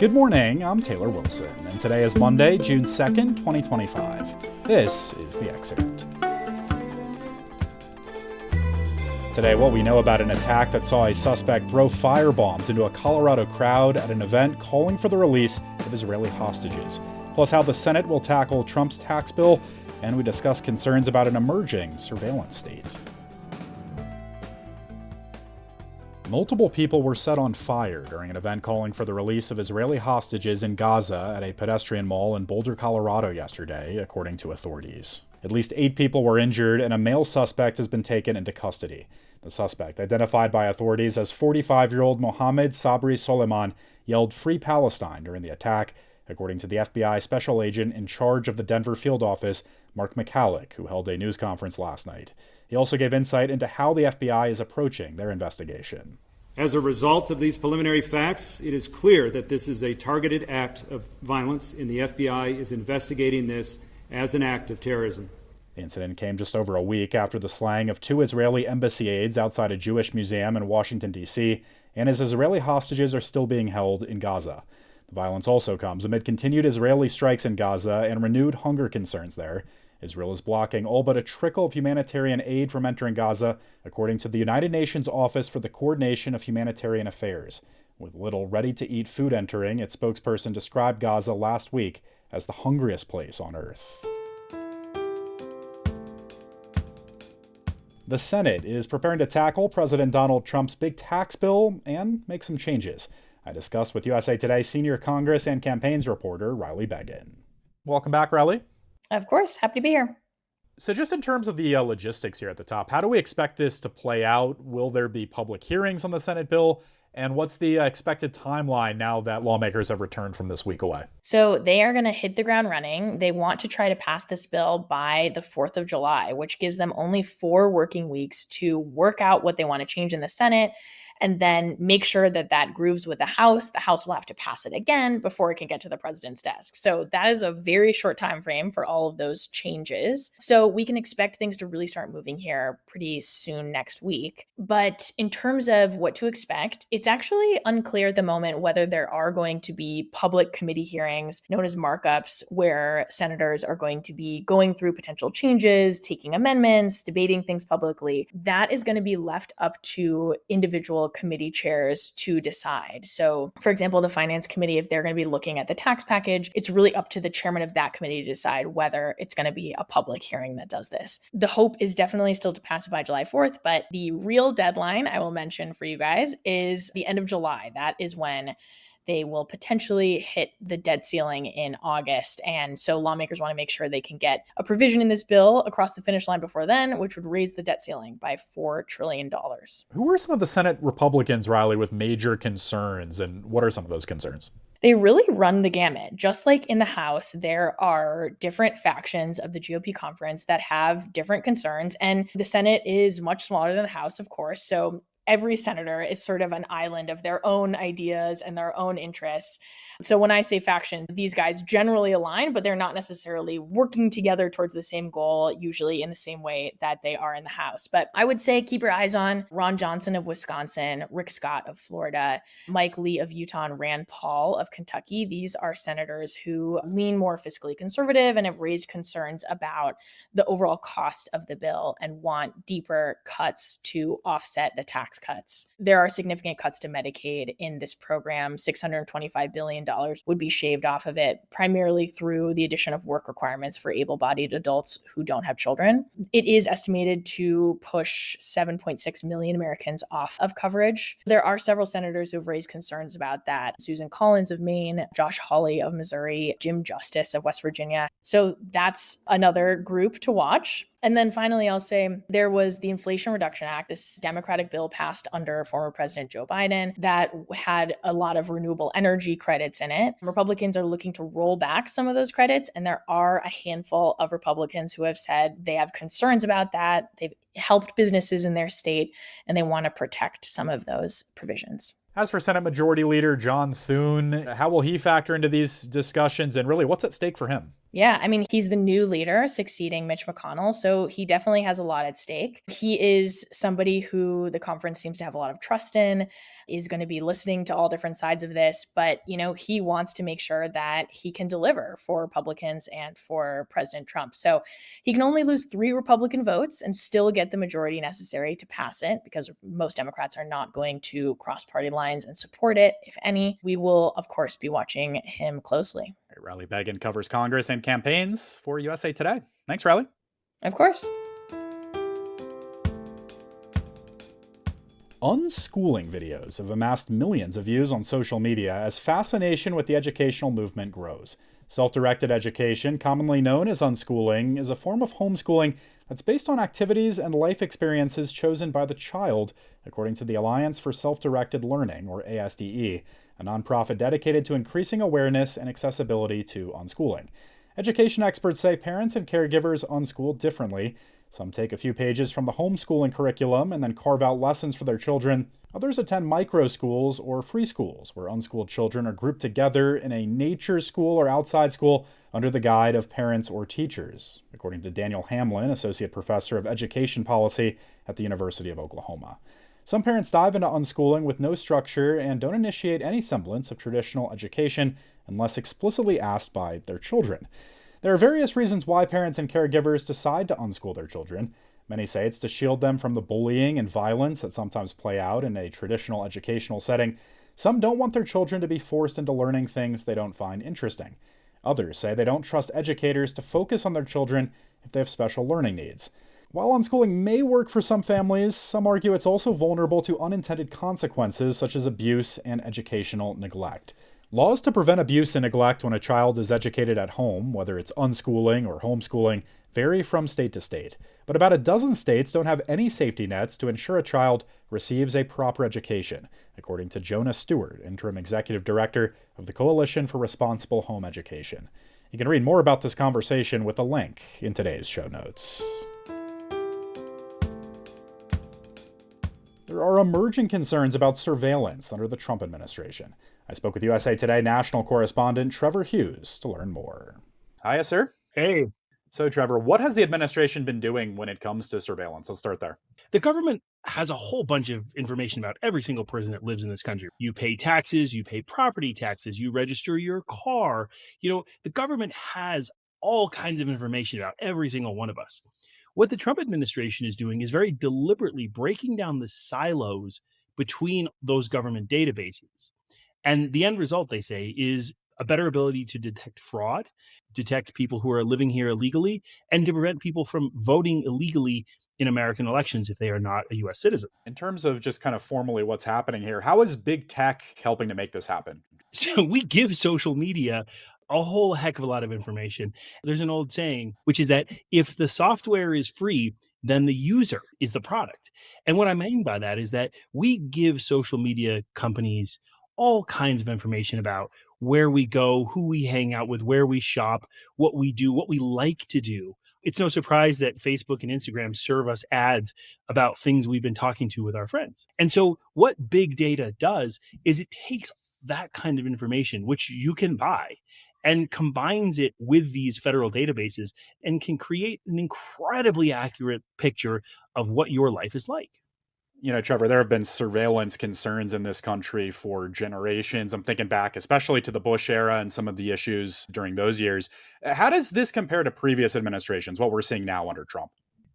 Good morning, I'm Taylor Wilson, and today is Monday, June 2nd, 2025. This is The Excerpt. Today, what we know about an attack that saw a suspect throw firebombs into a Colorado crowd at an event calling for the release of Israeli hostages, plus how the Senate will tackle Trump's tax bill, and we discuss concerns about an emerging surveillance state. Multiple people were set on fire during an event calling for the release of Israeli hostages in Gaza at a pedestrian mall in Boulder, Colorado yesterday, according to authorities. At least 8 people were injured, and a male suspect has been taken into custody. The suspect, identified by authorities as 45-year-old Mohammed Sabri Soleiman, yelled "Free Palestine" during the attack, according to the FBI special agent in charge of the Denver field office, Mark McCallick, who held a news conference last night. He also gave insight into how the FBI is approaching their investigation. As a result of these preliminary facts, it is clear that this is a targeted act of violence, and the FBI is investigating this as an act of terrorism. The incident came just over a week after the slaying of 2 Israeli embassy aides outside a Jewish museum in Washington, D.C., and as Israeli hostages are still being held in Gaza. The violence also comes amid continued Israeli strikes in Gaza and renewed hunger concerns there. Israel is blocking all but a trickle of humanitarian aid from entering Gaza, according to the United Nations Office for the Coordination of Humanitarian Affairs. With little ready-to-eat food entering, its spokesperson described Gaza last week as the hungriest place on earth. The Senate is preparing to tackle President Donald Trump's big tax bill and make some changes. I discussed with USA Today senior Congress and campaigns reporter Riley Beggin. Welcome back, Riley. Of course. Happy to be here. So just in terms of the logistics here at the top, how do we expect this to play out? Will there be public hearings on the Senate bill? And what's the expected timeline now that lawmakers have returned from this week away? So they are going to hit the ground running. They want to try to pass this bill by the 4th of July, which gives them only 4 working weeks to work out what they want to change in the Senate and then make sure that that grooves with the House. The House will have to pass it again before it can get to the president's desk. So that is a very short time frame for all of those changes. So we can expect things to really start moving here pretty soon next week. But in terms of what to expect, it's actually unclear at the moment whether there are going to be public committee hearings known as markups, where senators are going to be going through potential changes, taking amendments, debating things publicly. That is going to be left up to individual committee chairs to decide. So, for example, the Finance Committee, if they're going to be looking at the tax package, it's really up to the chairman of that committee to decide whether it's going to be a public hearing that does this. The hope is definitely still to pass it by July 4th, but the real deadline I will mention for you guys is the end of July. That is when they will potentially hit the debt ceiling in August. And so lawmakers want to make sure they can get a provision in this bill across the finish line before then, which would raise the debt ceiling by $4 trillion. Who are some of the Senate Republicans, Riley, with major concerns, and what are some of those concerns? They really run the gamut. Just like in the House, there are different factions of the GOP conference that have different concerns. And the Senate is much smaller than the House, of course. So every senator is sort of an island of their own ideas and their own interests. So when I say factions, these guys generally align, but they're not necessarily working together towards the same goal, usually in the same way that they are in the House. But I would say keep your eyes on Ron Johnson of Wisconsin, Rick Scott of Florida, Mike Lee of Utah, and Rand Paul of Kentucky. These are senators who lean more fiscally conservative and have raised concerns about the overall cost of the bill and want deeper cuts to offset the tax cuts. There are significant cuts to Medicaid in this program. $625 billion would be shaved off of it, primarily through the addition of work requirements for able-bodied adults who don't have children. It is estimated to push 7.6 million Americans off of coverage. There are several senators who have raised concerns about that. Susan Collins of Maine, Josh Hawley of Missouri, Jim Justice of West Virginia. So that's another group to watch. And then finally, I'll say there was the Inflation Reduction Act, this Democratic bill passed under former President Joe Biden that had a lot of renewable energy credits in it. Republicans are looking to roll back some of those credits, and there are a handful of Republicans who have said they have concerns about that. They've helped businesses in their state, and they want to protect some of those provisions. As for Senate Majority Leader John Thune, how will he factor into these discussions, and really what's at stake for him? Yeah, I mean, he's the new leader succeeding Mitch McConnell, so he definitely has a lot at stake. He is somebody who the conference seems to have a lot of trust in, is going to be listening to all different sides of this, but he wants to make sure that he can deliver for Republicans and for President Trump. So he can only lose 3 Republican votes and still get the majority necessary to pass it, because most Democrats are not going to cross party lines and support it, if any. We will, of course, be watching him closely. Riley Beggin covers Congress and campaigns for USA Today. Thanks, Riley. Of course. Unschooling videos have amassed millions of views on social media as fascination with the educational movement grows. Self-directed education, commonly known as unschooling, is a form of homeschooling that's based on activities and life experiences chosen by the child, according to the Alliance for Self-Directed Learning, or ASDE, a nonprofit dedicated to increasing awareness and accessibility to unschooling. Education experts say parents and caregivers unschool differently. Some take a few pages from the homeschooling curriculum and then carve out lessons for their children. Others attend micro schools or free schools, where unschooled children are grouped together in a nature school or outside school under the guide of parents or teachers, according to Daniel Hamlin, Associate Professor of Education Policy at the University of Oklahoma. Some parents dive into unschooling with no structure and don't initiate any semblance of traditional education unless explicitly asked by their children. There are various reasons why parents and caregivers decide to unschool their children. Many say it's to shield them from the bullying and violence that sometimes play out in a traditional educational setting. Some don't want their children to be forced into learning things they don't find interesting. Others say they don't trust educators to focus on their children if they have special learning needs. While unschooling may work for some families, some argue it's also vulnerable to unintended consequences such as abuse and educational neglect. Laws to prevent abuse and neglect when a child is educated at home, whether it's unschooling or homeschooling, vary from state to state. But about a dozen states don't have any safety nets to ensure a child receives a proper education, according to Jonah Stewart, Interim Executive Director of the Coalition for Responsible Home Education. You can read more about this conversation with a link in today's show notes. There are emerging concerns about surveillance under the Trump administration. I spoke with USA Today national correspondent Trevor Hughes to learn more. Hiya, sir. Hey. So, Trevor, what has the administration been doing when it comes to surveillance? Let's start there. The government has a whole bunch of information about every single person that lives in this country. You pay taxes, you pay property taxes, you register your car. The government has all kinds of information about every single one of us. What the Trump administration is doing is very deliberately breaking down the silos between those government databases. And the end result, they say, is a better ability to detect fraud, detect people who are living here illegally, and to prevent people from voting illegally in American elections if they are not a U.S. citizen. In terms of just kind of formally what's happening here, how is big tech helping to make this happen? So we give social media a whole heck of a lot of information. There's an old saying, which is that if the software is free, then the user is the product. And what I mean by that is that we give social media companies all kinds of information about where we go, who we hang out with, where we shop, what we do, what we like to do. It's no surprise that Facebook and Instagram serve us ads about things we've been talking to with our friends. And so what big data does is it takes that kind of information, which you can buy, and combines it with these federal databases and can create an incredibly accurate picture of what your life is like. Trevor, there have been surveillance concerns in this country for generations. I'm thinking back, especially to the Bush era and some of the issues during those years. How does this compare to previous administrations, what we're seeing now under Trump?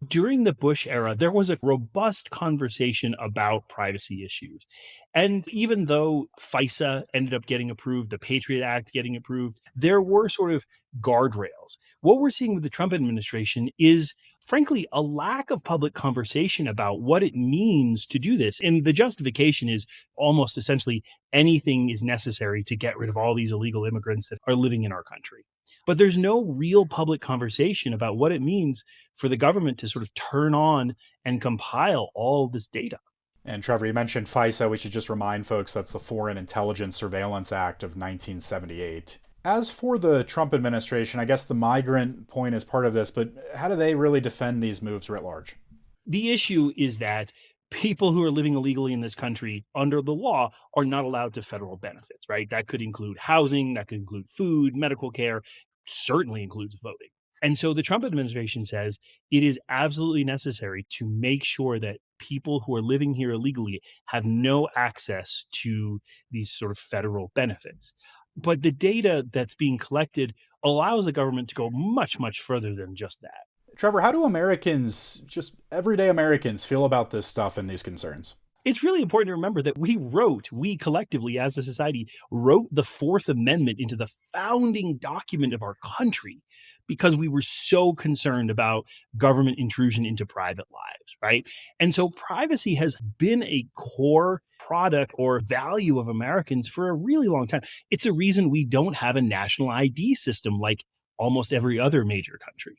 During the Bush era, there was a robust conversation about privacy issues. And even though FISA ended up getting approved, the Patriot Act getting approved, there were sort of guardrails. What we're seeing with the Trump administration is, frankly, a lack of public conversation about what it means to do this. And the justification is almost essentially anything is necessary to get rid of all these illegal immigrants that are living in our country. But there's no real public conversation about what it means for the government to sort of turn on and compile all this data. And Trevor, you mentioned FISA. We should just remind folks that's the Foreign Intelligence Surveillance Act of 1978. As for the Trump administration, I guess the migrant point is part of this, but how do they really defend these moves writ large? The issue is that people who are living illegally in this country under the law are not allowed to federal benefits, right? That could include housing, that could include food, medical care, certainly includes voting. And so the Trump administration says it is absolutely necessary to make sure that people who are living here illegally have no access to these sort of federal benefits. But the data that's being collected allows the government to go much, much further than just that. Trevor, how do Americans, just everyday Americans, feel about this stuff and these concerns? It's really important to remember that we collectively as a society wrote the Fourth Amendment into the founding document of our country because we were so concerned about government intrusion into private lives, right? And so privacy has been a core product or value of Americans for a really long time. It's a reason we don't have a national ID system like almost every other major country.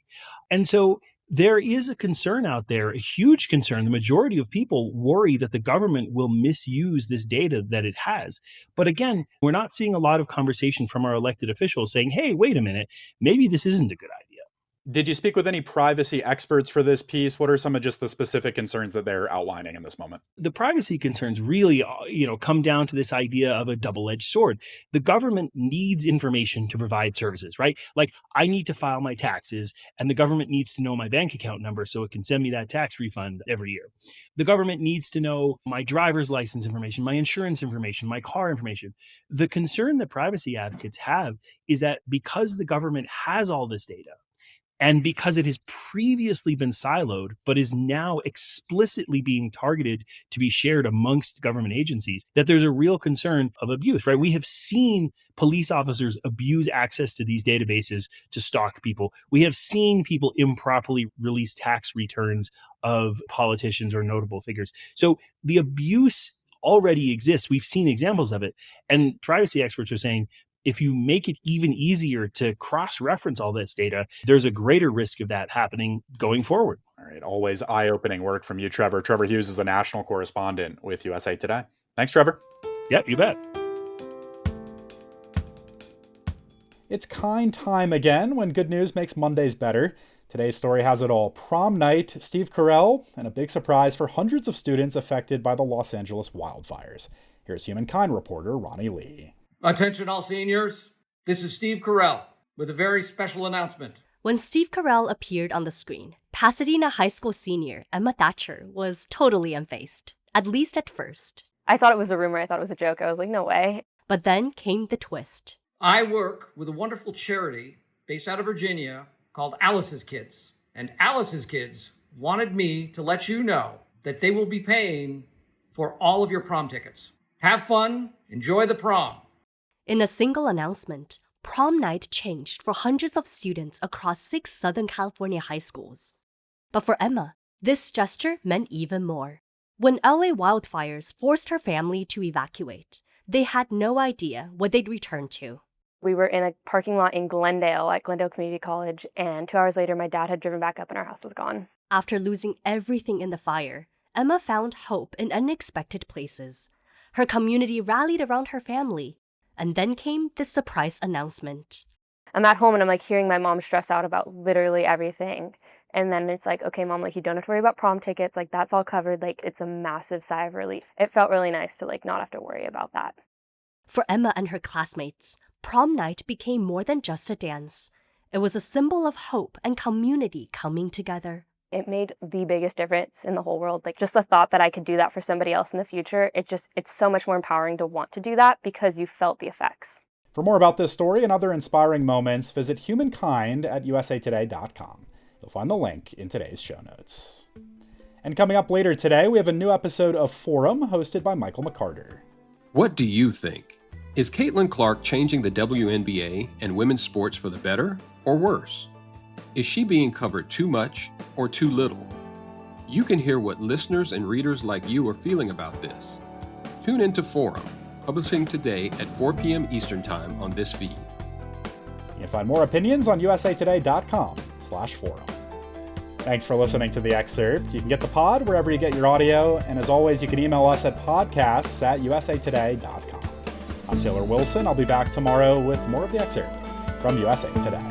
And so there is a concern out there, a huge concern. The majority of people worry that the government will misuse this data that it has. But again, we're not seeing a lot of conversation from our elected officials saying, hey, wait a minute, maybe this isn't a good idea. Did you speak with any privacy experts for this piece? What are some of just the specific concerns that they're outlining in this moment? The privacy concerns really, come down to this idea of a double-edged sword. The government needs information to provide services, right? Like I need to file my taxes and the government needs to know my bank account number so it can send me that tax refund every year. The government needs to know my driver's license information, my insurance information, my car information. The concern that privacy advocates have is that because the government has all this data, and because it has previously been siloed, but is now explicitly being targeted to be shared amongst government agencies, that there's a real concern of abuse, right? We have seen police officers abuse access to these databases to stalk people. We have seen people improperly release tax returns of politicians or notable figures. So the abuse already exists. We've seen examples of it. And privacy experts are saying, if you make it even easier to cross-reference all this data, there's a greater risk of that happening going forward. All right. Always eye-opening work from you, Trevor. Trevor Hughes is a national correspondent with USA Today. Thanks, Trevor. Yep, you bet. It's kind time again when good news makes Mondays better. Today's story has it all. Prom night, Steve Carell, and a big surprise for hundreds of students affected by the Los Angeles wildfires. Here's Humankind reporter Ronnie Lee. Attention all seniors, this is Steve Carell with a very special announcement. When Steve Carell appeared on the screen, Pasadena High School senior Emma Thatcher was totally unfazed, at least at first. I thought it was a rumor, I thought it was a joke, I was like, no way. But then came the twist. I work with a wonderful charity based out of Virginia called Alice's Kids. And Alice's Kids wanted me to let you know that they will be paying for all of your prom tickets. Have fun, enjoy the prom. In a single announcement, prom night changed for hundreds of students across 6 Southern California high schools. But for Emma, this gesture meant even more. When LA wildfires forced her family to evacuate, they had no idea what they'd return to. We were in a parking lot in Glendale at Glendale Community College, and 2 hours later, my dad had driven back up and our house was gone. After losing everything in the fire, Emma found hope in unexpected places. Her community rallied around her family. And then came this surprise announcement. I'm at home and I'm like hearing my mom stress out about literally everything. And then it's like, okay, mom, like you don't have to worry about prom tickets. Like that's all covered. Like it's a massive sigh of relief. It felt really nice to like not have to worry about that. For Emma and her classmates, prom night became more than just a dance. It was a symbol of hope and community coming together. It made the biggest difference in the whole world. Like just the thought that I could do that for somebody else in the future, it's so much more empowering to want to do that because you felt the effects. For more about this story and other inspiring moments, visit Humankind at usatoday.com. You'll find the link in today's show notes. And coming up later today, we have a new episode of Forum hosted by Michael McCarter. What do you think? Is Caitlin Clark changing the WNBA and women's sports for the better or worse? Is she being covered too much or too little? You can hear what listeners and readers like you are feeling about this. Tune into Forum, publishing today at 4 p.m. Eastern Time on this feed. You can find more opinions on usatoday.com/forum. Thanks for listening to the excerpt. You can get the pod wherever you get your audio, and as always, you can email us at podcasts@usatoday.com. I'm Taylor Wilson. I'll be back tomorrow with more of the excerpt from USA Today.